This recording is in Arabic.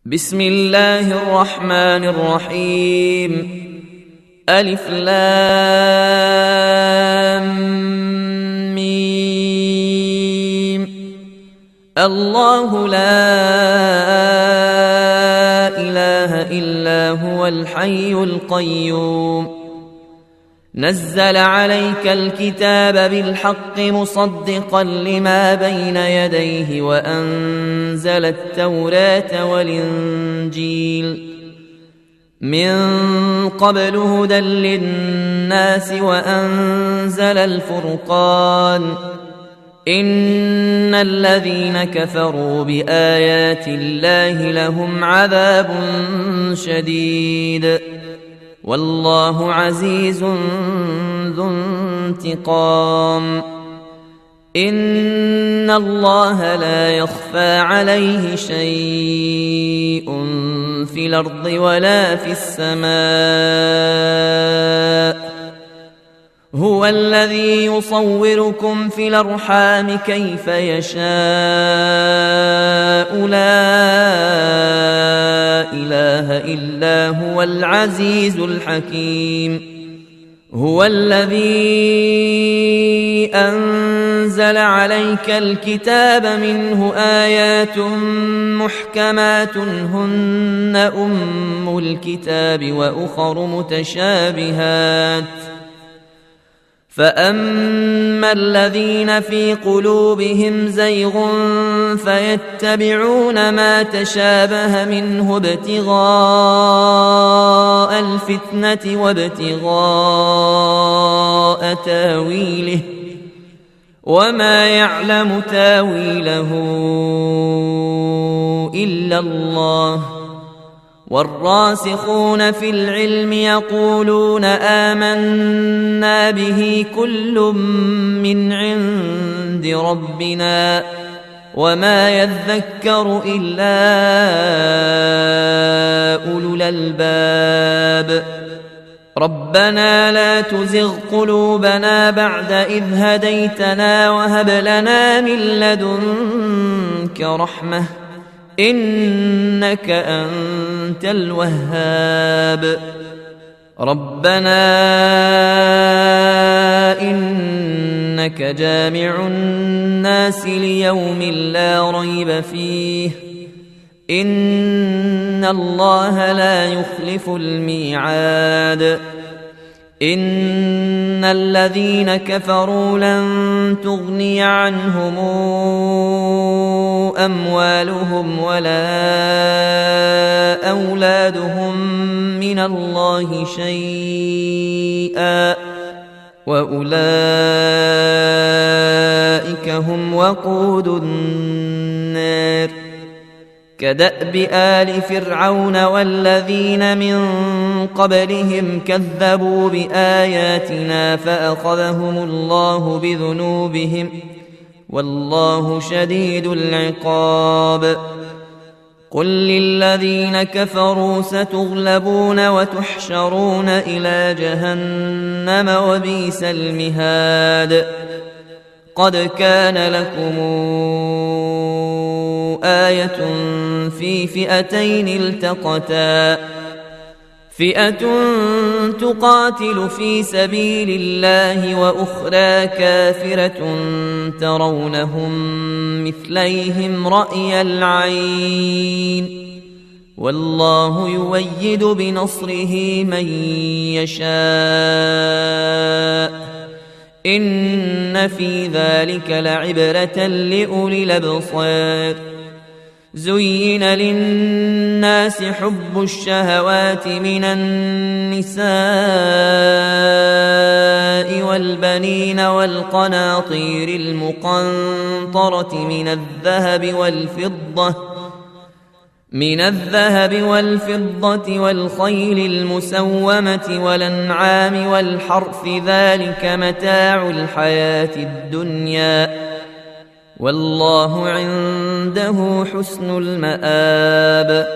بسم الله الرحمن الرحيم. ألف لام ميم. الله لا إله إلا هو الحي القيوم. نزل عليك الكتاب بالحق مصدقا لما بين يديه وأنزل التوراة والإنجيل من قبل هدى للناس وأنزل الفرقان. إن الذين كفروا بآيات الله لهم عذاب شديد والله عزيز ذو انتقام. إن الله لا يخفى عليه شيء في الأرض ولا في السماء. هو الذي يصوركم في الأرحام كيف يشاء. لا إله إلا هو العزيز الحكيم. هو الذي أنزل عليك الكتاب منه آيات محكمات هن أم الكتاب وأخر متشابهات. فأما الذين في قلوبهم زيغ فيتبعون ما تشابه منه ابتغاء الفتنة وابتغاء تاويله وما يعلم تاويله إلا الله. والراسخون في العلم يقولون آمنا به كل من عند ربنا وما يذكر إلا أولو الألباب. ربنا لا تزغ قلوبنا بعد إذ هديتنا وهب لنا من لدنك رحمة إنك أنت الوهاب. ربنا إنك جامع الناس ليوم لا ريب فيه إن الله لا يخلف الميعاد. إن الذين كفروا لن تغني عنهم أموالهم ولا أولادهم من الله شيئا وأولئك هم وقود النار. كدأب آل فرعون والذين من قبلهم كذبوا بآياتنا فأخذهم الله بذنوبهم والله شديد العقاب. قل للذين كفروا ستغلبون وتحشرون إلى جهنم وبئس المهاد. قد كان لكم آية في فئتين التقتا فئة تقاتل في سبيل الله وأخرى كافرة ترونهم مثليهم رأي العين والله يؤيد بنصره من يشاء. إن في ذلك لعبرة لأولي الأبصار. زين للناس حب الشهوات من النساء والبنين والقناطير المقنطرة من الذهب والفضة والخيل المسومة والأنعام والحرث ذلك متاع الحياة الدنيا والله عنده حسن المآب.